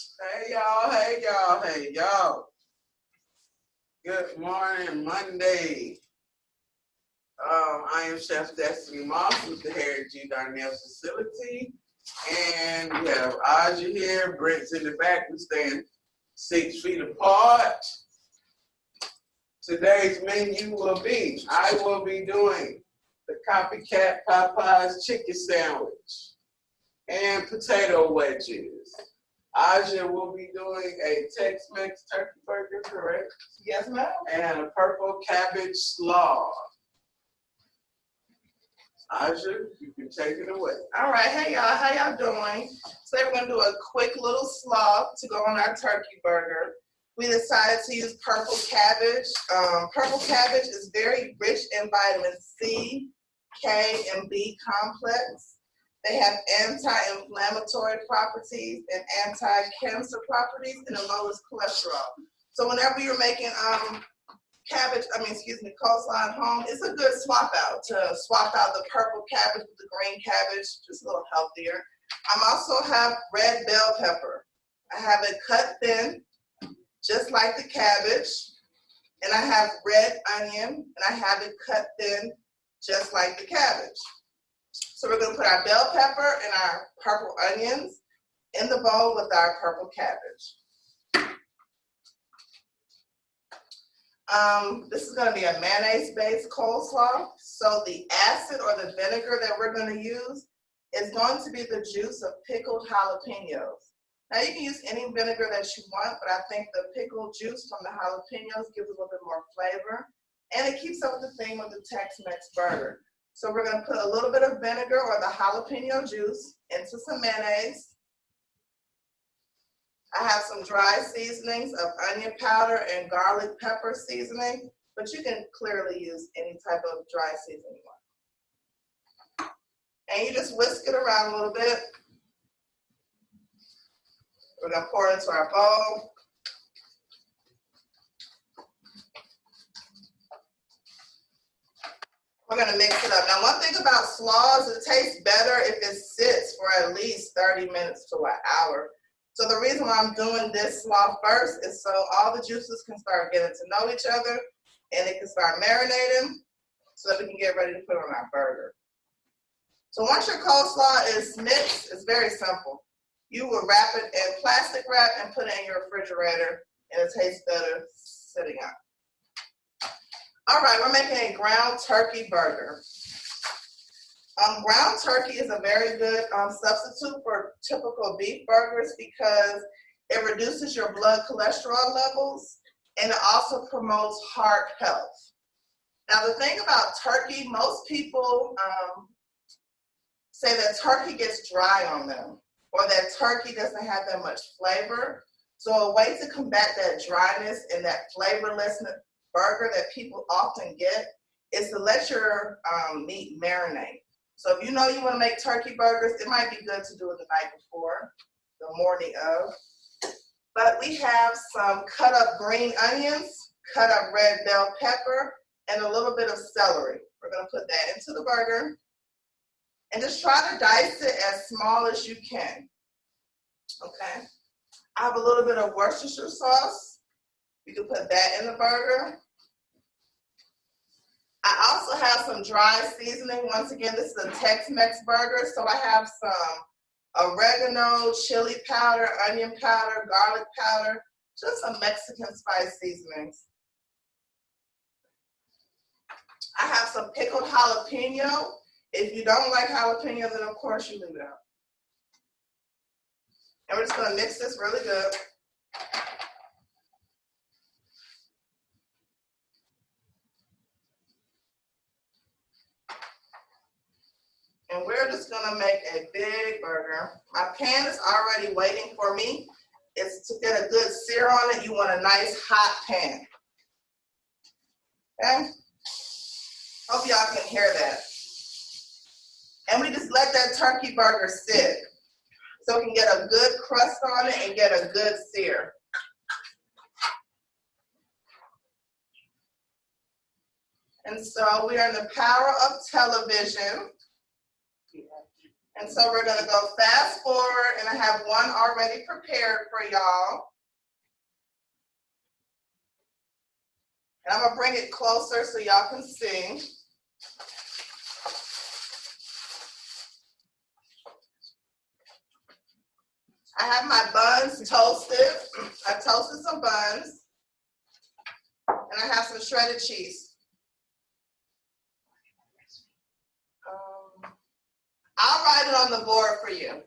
Hey y'all, hey y'all, hey y'all. Good morning, Monday. I am Chef Destiny Moss with the Harry G. Darnell facility. And we have Aja here, Brent's in the back. We stand 6 feet apart. Today's menu will be, I will be doing the copycat Popeyes chicken sandwich and potato wedges. Aja will be doing a Tex-Mex turkey burger, correct? Yes, ma'am. And a purple cabbage slaw. Aja, you can take it away. All right, hey y'all, how y'all doing? Today we're gonna do a quick little slaw to go on our turkey burger. We decided to use purple cabbage. Purple cabbage is very rich in vitamin C, K, and B complex. They have anti-inflammatory properties and anti-cancer properties and the lowest cholesterol. So whenever you're making coleslaw at home, it's a good swap out to swap out the purple cabbage with the green cabbage, just a little healthier. I also have red bell pepper. I have it cut thin, just like the cabbage. And I have red onion, and I have it cut thin, just like the cabbage. So we're going to put our bell pepper and our purple onions in the bowl with our purple cabbage. This is going to be a mayonnaise-based coleslaw. So the acid or the vinegar that we're going to use is going to be the juice of pickled jalapenos. Now you can use any vinegar that you want, but I think the pickled juice from the jalapenos gives a little bit more flavor, and it keeps up with the theme of the Tex-Mex burger. So we're going to put a little bit of vinegar or the jalapeno juice into some mayonnaise. I have some dry seasonings of onion powder and garlic pepper seasoning, but you can clearly use any type of dry seasoning you want. And you just whisk it around a little bit. We're going to pour it into our bowl. We're going to mix it up. Now, one thing about slaws, it tastes better if it sits for at least 30 minutes to an hour. So the reason why I'm doing this slaw first is so all the juices can start getting to know each other and it can start marinating so that we can get ready to put on our burger. So once your coleslaw is mixed, it's very simple. You will wrap it in plastic wrap and put it in your refrigerator, and it tastes better sitting out. All right, we're making a ground turkey burger. Ground turkey is a very good substitute for typical beef burgers because it reduces your blood cholesterol levels and it also promotes heart health. Now, the thing about turkey, most people say that turkey gets dry on them or that turkey doesn't have that much flavor. So a way to combat that dryness and that flavorlessness burger that people often get is to let your meat marinate. So if you know you want to make turkey burgers, it might be good to do it the night before, the morning of. But we have some cut up green onions, cut up red bell pepper, and a little bit of celery. We're going to put that into the burger. And just try to dice it as small as you can. Okay. I have a little bit of Worcestershire sauce. You can put that in the burger. I also have some dry seasoning. Once again, this is a Tex-Mex burger, so I have some oregano, chili powder, onion powder, garlic powder, just some Mexican spice seasonings. I have some pickled jalapeno. If you don't like jalapeno, then of course you leave it out. And we're just going to mix this really good. And we're just going to make a big burger. My pan is already waiting for me. It's to get a good sear on it. You want a nice hot pan. Okay? Hope y'all can hear that. And we just let that turkey burger sit so we can get a good crust on it and get a good sear. And so we are in the power of television. And so we're gonna go fast forward, and I have one already prepared for y'all. And I'm gonna bring it closer so y'all can see. I have my buns toasted. I toasted some buns. And I have some shredded cheese. I'll write it on the board for you.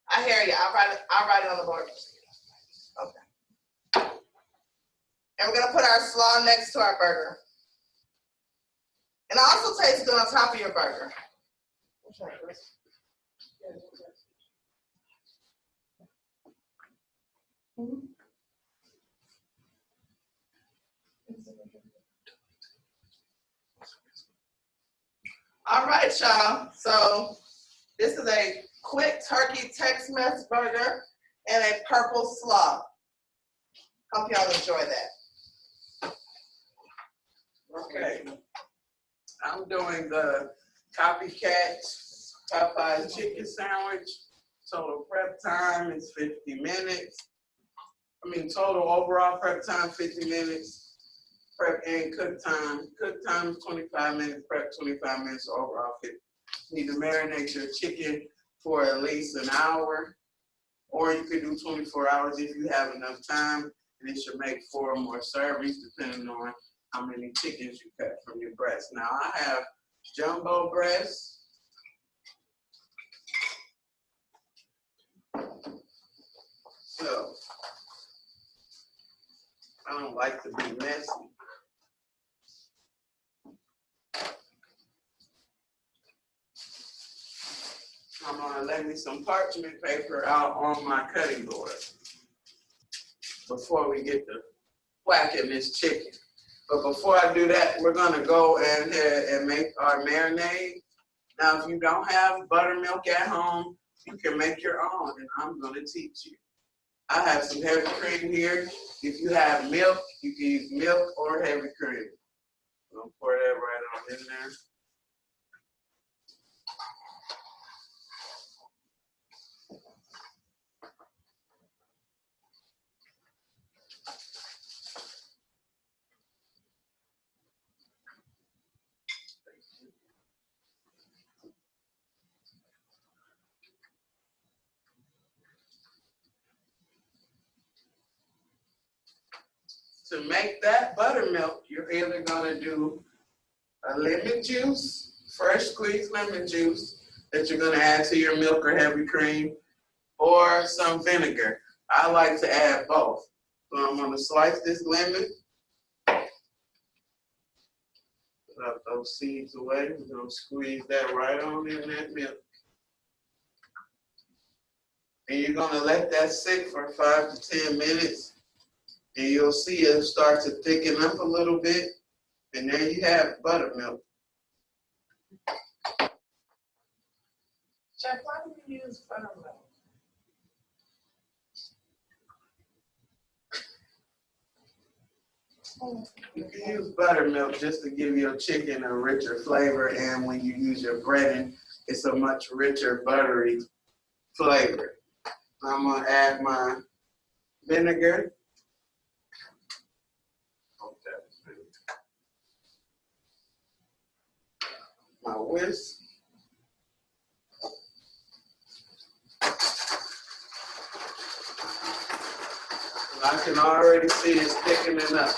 I hear you. I'll write it on the board. Okay. And we're gonna put our slaw next to our burger. And it also tastes good on top of your burger. All right, y'all. So this is a quick turkey Tex-Mex burger and a purple slaw. Hope y'all enjoy that. Okay. I'm doing the copycat Popeyes chicken sandwich. Total prep time is 50 minutes. Total overall prep time 50 minutes. Prep and cook time. Cook time is 25 minutes. Prep 25 minutes. Overall 50. You need to marinate your chicken for at least an hour, or you could do 24 hours if you have enough time. And it should make 4 or more servings, depending on how many chickens you cut from your breast. Now I have jumbo breasts. So I don't like to be messy. I'm gonna lay me some parchment paper out on my cutting board before we get to whacking this chicken. But before I do that, we're gonna go ahead and make our marinade. Now, if you don't have buttermilk at home, you can make your own, and I'm gonna teach you. I have some heavy cream here. If you have milk, you can use milk or heavy cream. I'm gonna pour that right on in there. To make that buttermilk, you're either gonna do a lemon juice, fresh squeezed lemon juice that you're gonna add to your milk or heavy cream, or some vinegar. I like to add both. So I'm gonna slice this lemon, put up those seeds away. We're gonna squeeze that right on in that milk. And you're gonna let that sit for 5 to 10 minutes. And you'll see it start to thicken up a little bit. And there you have buttermilk. Chef, why do we use buttermilk? You can use buttermilk just to give your chicken a richer flavor, and when you use your breading, it's a much richer, buttery flavor. I'm gonna add my vinegar. My whisk. I can already see it's thickening up.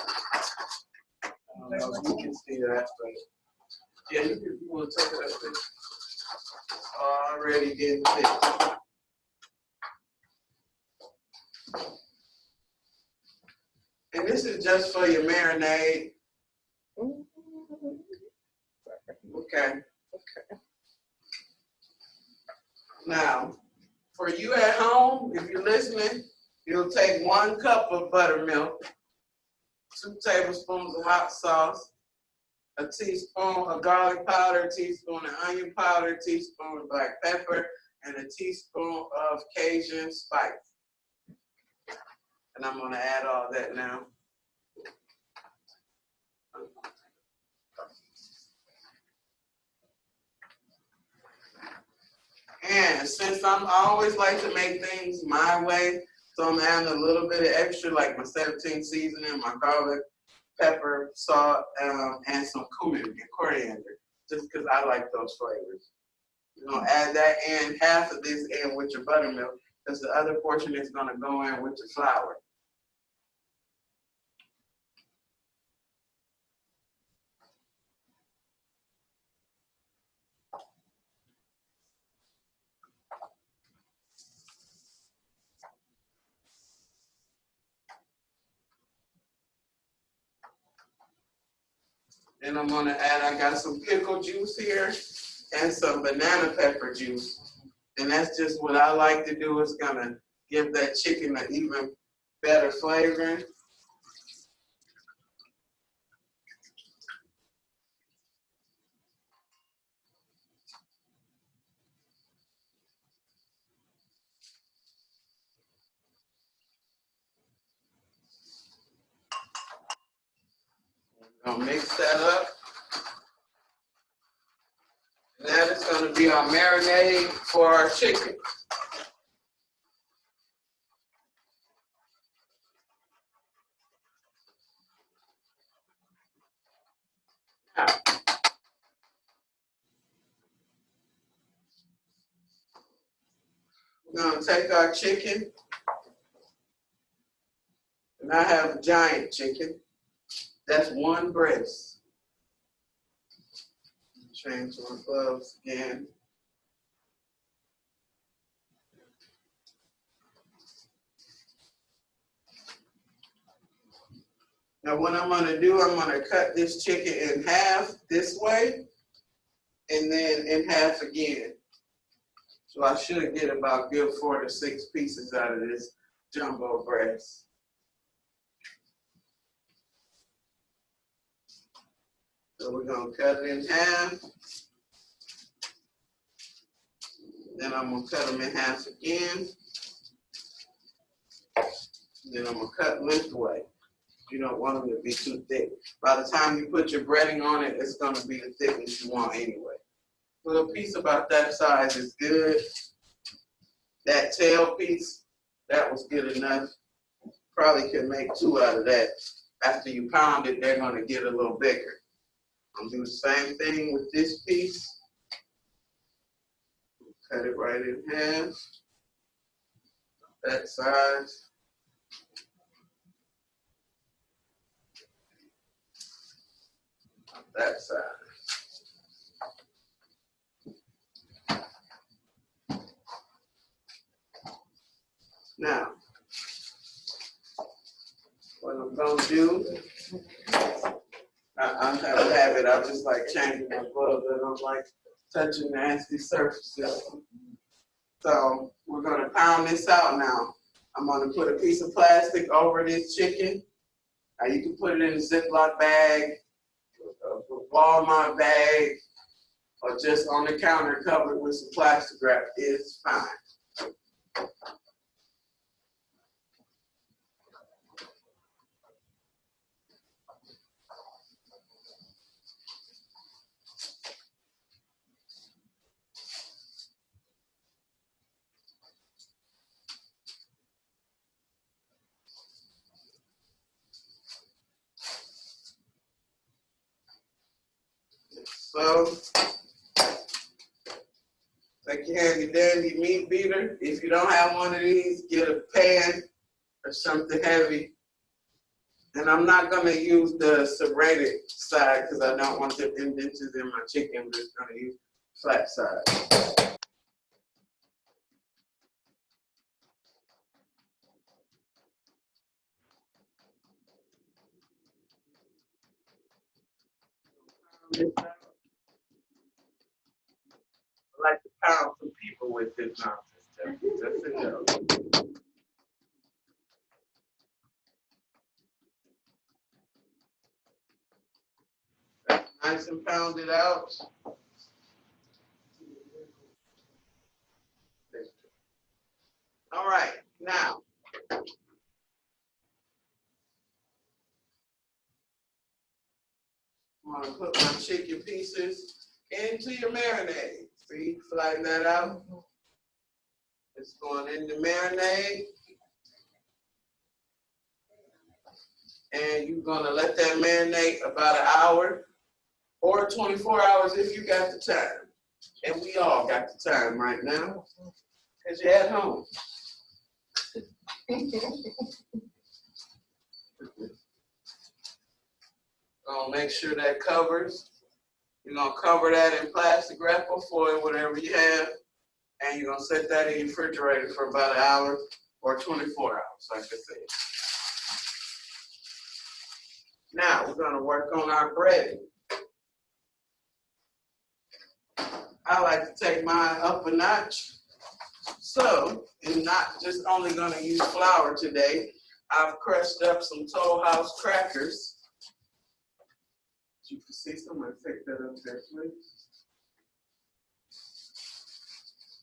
I don't know if you can see that, but yeah, you want to take it up there. It's already getting thick. And this is just for your marinade. Okay. Now, for you at home, if you're listening, you'll take 1 cup of buttermilk, 2 tablespoons of hot sauce, a teaspoon of garlic powder, a teaspoon of onion powder, a teaspoon of black pepper, and a teaspoon of Cajun spice. And I'm gonna add all that now. And since I always like to make things my way, so I'm adding a little bit of extra, like my 17 seasoning, my garlic, pepper, salt, and some cumin and coriander, just because I like those flavors. You're gonna add that in, half of this in with your buttermilk, because the other portion is gonna go in with your flour. Then I'm gonna add, I got some pickle juice here and some banana pepper juice. And that's just what I like to do. It's gonna give that chicken an even better flavoring. Gonna mix that up. And that is gonna be our marinade for our chicken. Now, we're gonna take our chicken, and I have a giant chicken. That's one breast. Change my gloves again. Now what I'm gonna do, I'm gonna cut this chicken in half this way, and then in half again. So I should get about good 4 to 6 pieces out of this jumbo breast. So we're gonna cut it in half. Then I'm gonna cut them in half again. Then I'm gonna cut lengthwise. You don't want them to be too thick. By the time you put your breading on it, it's gonna be the thickness you want anyway. So a piece about that size is good. That tail piece, that was good enough. Probably could make 2 out of that. After you pound it, they're gonna get a little bigger. I'm gonna do the same thing with this piece. Cut it right in half. That size. That size. Now, what I'm gonna do, I have a habit, I just like changing my gloves. I don't like touching nasty surfaces. So we're gonna pound this out now. I'm gonna put a piece of plastic over this chicken. Now you can put it in a Ziploc bag, a Walmart bag, or just on the counter covered with some plastic wrap. It's fine. So, take your handy dandy meat beater. If you don't have one of these, get a pan or something heavy. And I'm not gonna use the serrated side because I don't want the indentures in my chicken. I'm just gonna use flat side. I like to pound some people with this nonsense. Just to know. That's nice and pounded out. All right, now I'm gonna put my chicken pieces into your marinade. See, flatten that out. It's going in the marinade. And you're gonna let that marinate about an hour or 24 hours if you got the time. And we all got the time right now, because you're at home. Gonna make sure that covers. You're gonna cover that in plastic wrap or foil, whatever you have, and you're gonna set that in your refrigerator for about an hour or 24 hours, like I said. Now we're gonna work on our breading. I like to take mine up a notch. So I'm not just only gonna use flour today. I've crushed up some Toll House crackers. You can see someone take that up there, please.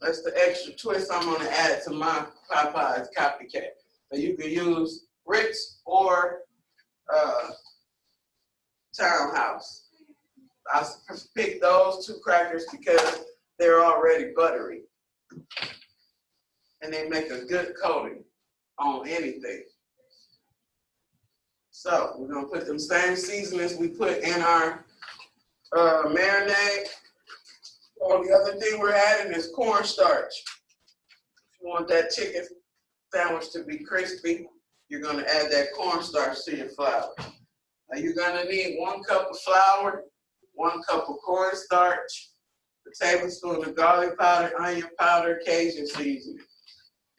That's the extra twist I'm gonna add to my Popeyes copycat. So you can use Ritz or Townhouse. I picked those two crackers because they're already buttery. And they make a good coating on anything. So we're gonna put them same seasonings we put in our marinade. The other thing we're adding is cornstarch. If you want that chicken sandwich to be crispy, you're gonna add that cornstarch to your flour. Now you're gonna need 1 cup of flour, 1 cup of cornstarch, a tablespoon of garlic powder, onion powder, Cajun seasoning.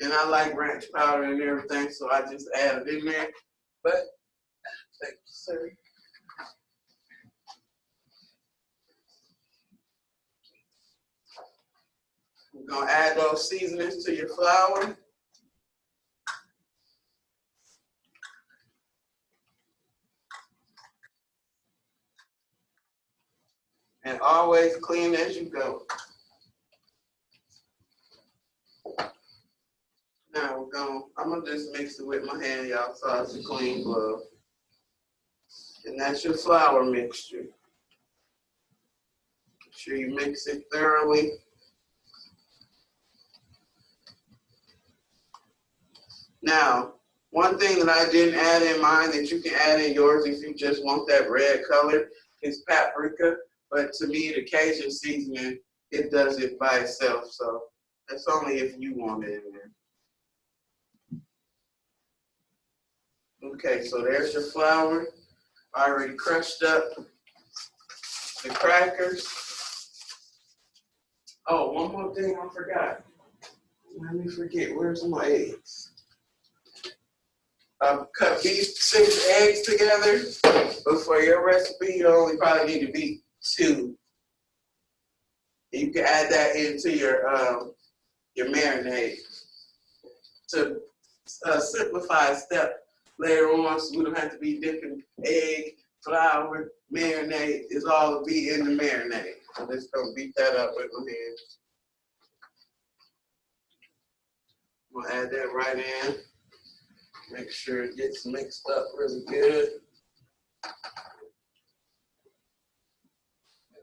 And I like ranch powder and everything, so I just add it in there. But thank you, sir. We're gonna add those seasonings to your flour. And always clean as you go. Now I'm gonna just mix it with my hand, y'all, so it's a clean glove. And that's your flour mixture. Make sure you mix it thoroughly. Now, one thing that I didn't add in mine that you can add in yours if you just want that red color is paprika. But to me, the Cajun seasoning, it does it by itself. So that's only if you want it in there. Okay, so there's your flour. I already crushed up the crackers. Oh, one more thing I forgot. Let me forget, where's my eggs? I've cut these 6 eggs together, but for your recipe, you only probably need to beat 2. You can add that into your marinade to simplify a step later on, so we don't have to be dipping egg, flour, marinade. It's all to be in the marinade. So I'm just gonna beat that up with my hand. I'm gonna add that right in. Make sure it gets mixed up really good.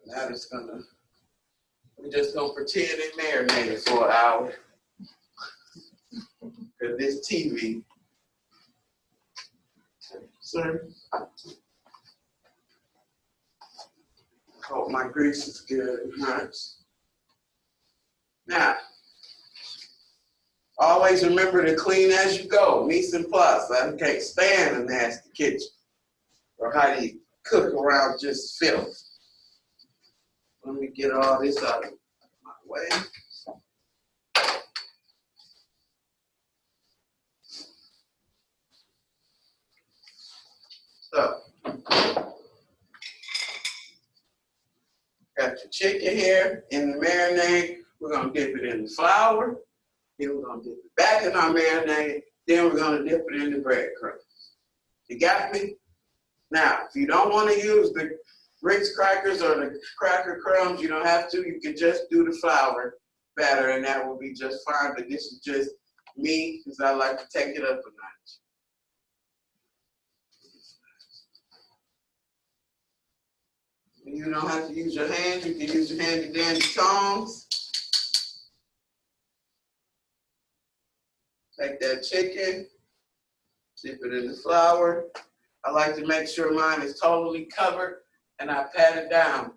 Now we're just gonna pretend it marinated for an hour. Cause this TV. Sir. Hope my grease is good and hot. Now, always remember to clean as you go. Mise en place. I can't stand a nasty kitchen. Or how do you cook around just filth? Let me get all this out of my way. So, got your chicken here in the marinade. We're gonna dip it in the flour. Then we're gonna dip it back in our marinade. Then we're gonna dip it in the breadcrumbs. You got me? Now, if you don't want to use the Ritz crackers or the cracker crumbs, you don't have to. You can just do the flour batter, and that will be just fine. But this is just me, because I like to take it up a notch. You don't have to use your hands. You can use your handy dandy tongs. Take that chicken, dip it in the flour. I like to make sure mine is totally covered and I pat it down.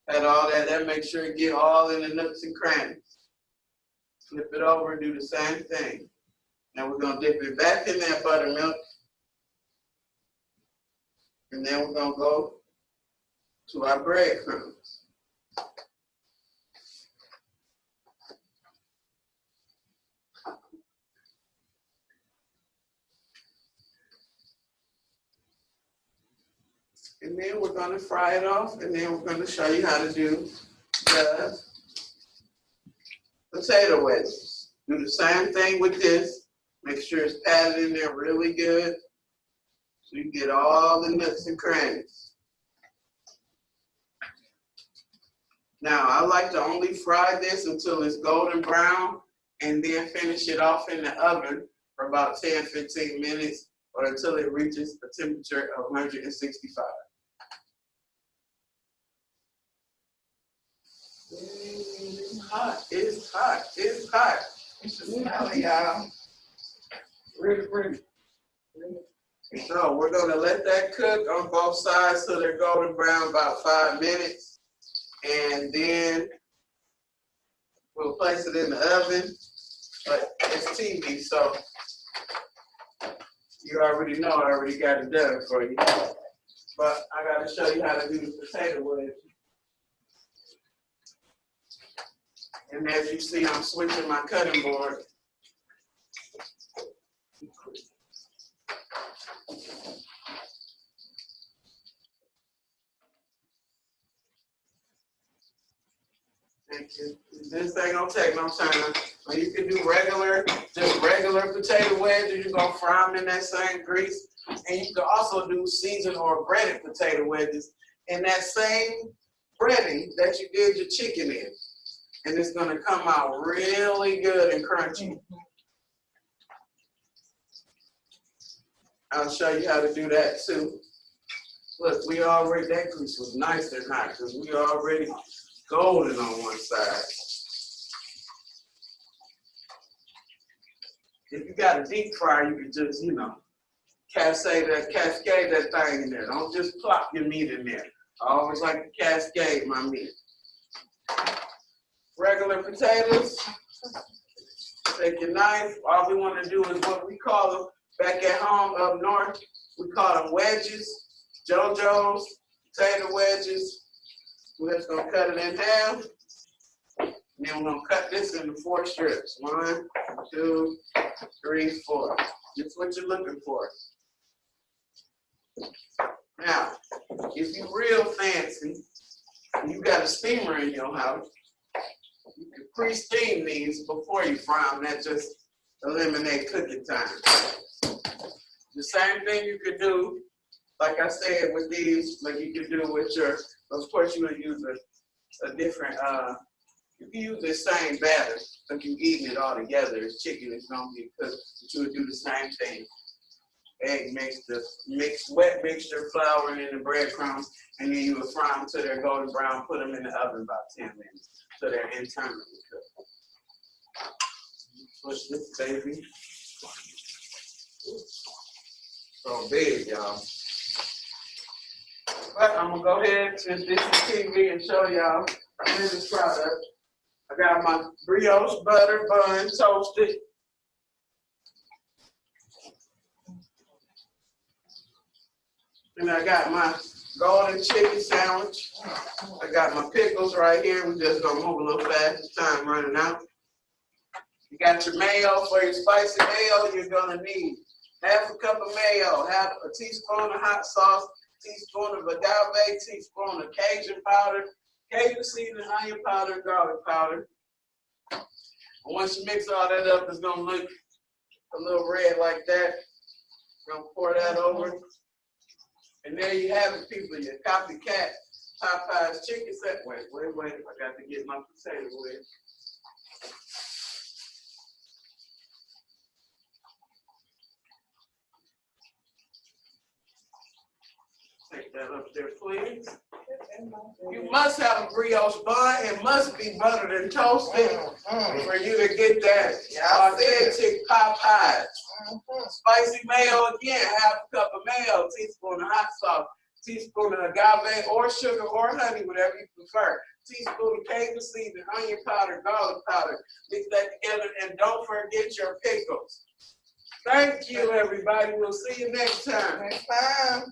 Pat all that makes sure it get all in the nooks and crannies. Flip it over and do the same thing. Now we're gonna dip it back in that buttermilk. And then we're gonna go to our breadcrumbs. And then we're gonna fry it off, and then we're gonna show you how to do the potato wedges. Do the same thing with this. Make sure it's patted in there really good so you get all the nooks and crannies. Now, I like to only fry this until it's golden brown and then finish it off in the oven for about 10-15 minutes or until it reaches a temperature of 165. It's hot, it's hot, it's hot. It's just smelly, y'all. Really. So we're gonna let that cook on both sides till they're golden brown about 5 minutes. And then we'll place it in the oven. But it's TV, so you already know I already got it done for you. But I gotta show you how to do the potato wedge. And as you see, I'm switching my cutting board. Thank you. This ain't gonna take no time. Or you can do just regular potato wedges. You're gonna fry them in that same grease. And you can also do seasoned or breaded potato wedges in that same breading that you did your chicken in. And it's gonna come out really good and crunchy. I'll show you how to do that too. Look, that grease was nice and hot because we already golden on one side. If you got a deep fryer, you can just, cascade that thing in there. Don't just plop your meat in there. I always like to cascade my meat. Regular potatoes, take your knife. All we want to do is what we call them back at home up north. We call them wedges, JoJo's, potato wedges. We're just gonna cut it in half. And then we're gonna cut this into 4 strips. 1, 2, 3, 4. That's what you're looking for. Now, if you're real fancy, and you got a steamer in your house, you can pre-steam these before you fry them. That just eliminate cooking time. The same thing you could do, like I said, with these, like you could do with your, of course you would use a different, you can use the same batter, but you're eating it all together. It's chicken, it's gonna be cooked, but you would do the same thing. Egg wet mixture, flour, and then the breadcrumbs, and then you would fry them till they're golden brown, put them in the oven about 10 minutes, so they're internally cooked. Push this baby. So big, y'all. But I'm gonna go ahead, since this is TV, and show y'all this product. I got my brioche butter bun toasted. And I got my golden chicken sandwich. I got my pickles right here. We're just gonna move a little fast. It's time running out. You got your mayo for your spicy mayo. You're gonna need half a cup of mayo, half a teaspoon of hot sauce, teaspoon of agave, teaspoon of Cajun powder, Cajun seasoning, onion powder, garlic powder. And once you mix all that up, it's gonna look a little red like that. Gonna pour that over. And there you have it, people, your copycat Popeyes chicken set. Wait, I got to get my potato wedge. Take that up there, please. You must have a brioche bun. It must be buttered and toasted for you to get that authentic Popeyes. Spicy mayo again, half a cup of mayo, teaspoon of hot sauce, teaspoon of agave or sugar or honey, whatever you prefer. Teaspoon of Cajun seasoning, onion powder, garlic powder. Mix that together and don't forget your pickles. Thank you, everybody. We'll see you next time. Next time.